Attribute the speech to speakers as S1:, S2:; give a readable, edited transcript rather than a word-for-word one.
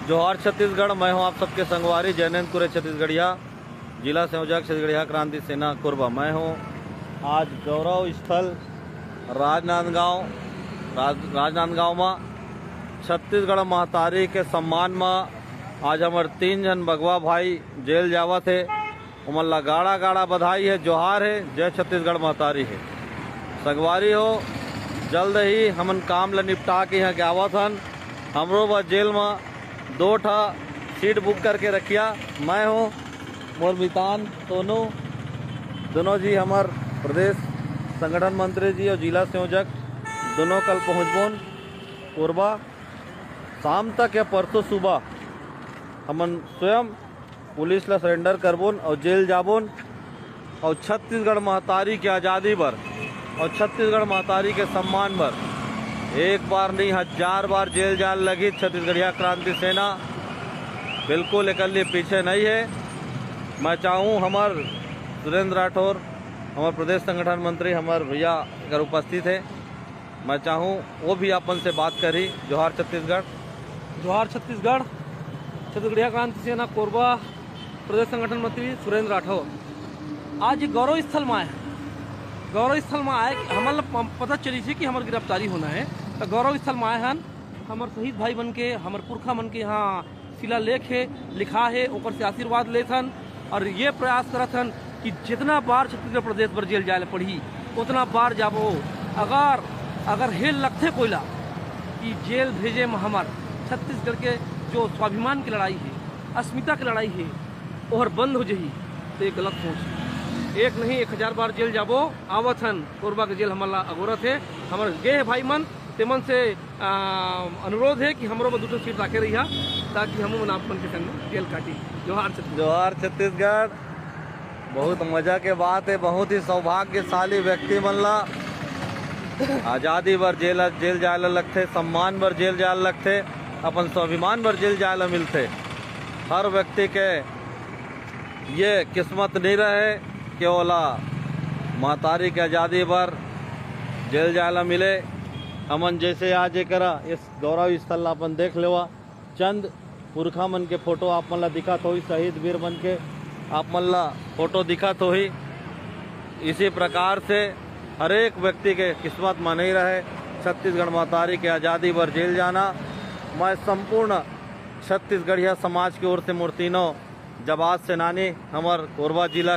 S1: जोहार छत्तीसगढ़। मैं हूं आप सबके संगवारी जैनेंद्र छत्तीसगढ़िया, जिला संयोजक छत्तीसगढ़िया क्रांति सेना कोरबा। मैं हूं आज गौरव स्थल राजनांदगांव में छत्तीसगढ़ महतारी के सम्मान में आज हमारे 3 जन बगवा भाई जेल जावत है। उमन गाड़ा गाड़ा बधाई है, जोहार है, जय छत्तीसगढ़ महतारी है। संगवारी हो, जल्द ही हमन काम ला निपटा के यहाँ के आवत हन। हमरो व जेल में 2 ठा सीट बुक करके रखिया। मैं हूँ मोर मितान सोनू, दोनों जी हमार प्रदेश संगठन मंत्री जी और जिला संयोजक दोनों कल पहुँचबोन कोरबा। शाम तक या परसों सुबह हमन स्वयं पुलिस ला सरेंडर करबोन और जेल जाबोन। और छत्तीसगढ़ महतारी की आज़ादी पर और छत्तीसगढ़ महतारी के सम्मान पर एक बार नहीं 1000 बार जेल जाल लगी। छत्तीसगढ़िया क्रांति सेना बिल्कुल इकल्ली पीछे नहीं है। मैं चाहूँ हमार सुरेंद्र राठौर, हमारे प्रदेश संगठन मंत्री हमारे भैया अगर उपस्थित है, मैं चाहूँ वो भी अपन से बात करी। जोहार छत्तीसगढ़।
S2: जोहार छत्तीसगढ़। छत्तीसगढ़िया क्रांति सेना कोरबा प्रदेश संगठन मंत्री सुरेंद्र राठौर आज गौरव स्थल में आए। गौरव स्थल में आए हमारे पता चली थी कि हमारी गिरफ्तारी होना है, तो गौरव स्थल में आए हैं। हमारे शहीद भाई बन के, हमारे पुरखा मन के यहाँ शिलालेख है, लिखा है, ऊपर से आशीर्वाद लेथन और ये प्रयास करथन कि जितना बार छत्तीसगढ़ प्रदेश पर जेल जाए पड़ी उतना बार जाबो। अगर हेल लगते कोयला कि जेल भेजे में हमार छत्तीसगढ़ के जो स्वाभिमान की लड़ाई है, अस्मिता की लड़ाई है, और बंद हो जाही तो एक गलत सोच। एक नहीं 1000 बार जेल जाबो आवत हन। कोरबा के जेल हमारा अगोरत है। हमारे गे भाई मन तेमन से अनुरोध है कि हमरो में 2 सीट रखे रही ताकि हम आपन के संग जेल काटी।
S1: जोहार छत्तीसगढ़। बहुत मजा के बात है, बहुत ही सौभाग्यशाली व्यक्ति मनला आज़ादी बर जेल जाए लगते, सम्मान बर जेल जाए लगते, अपन स्वाभिमान बर जेल जाए मिलते। हर व्यक्ति के ये किस्मत नहीं रहे कि ओला महतारी के आज़ादी पर जेल जाए मिले। हमन जैसे आज करा इस गौरव स्थल अपन देख लेवा, चंद पुरखा मन के फोटो आप मन ला दिखत होई, शहीद वीर मन के आप मन ला फोटो दिखत होई। इसी प्रकार से हर एक व्यक्ति के किस्मत में नहीं रहे छत्तीसगढ़ महतारी के आज़ादी पर जेल जाना। मैं संपूर्ण छत्तीसगढ़िया समाज की ओर से मूर्तिनो जबात सेनानी हमार कोरबा जिला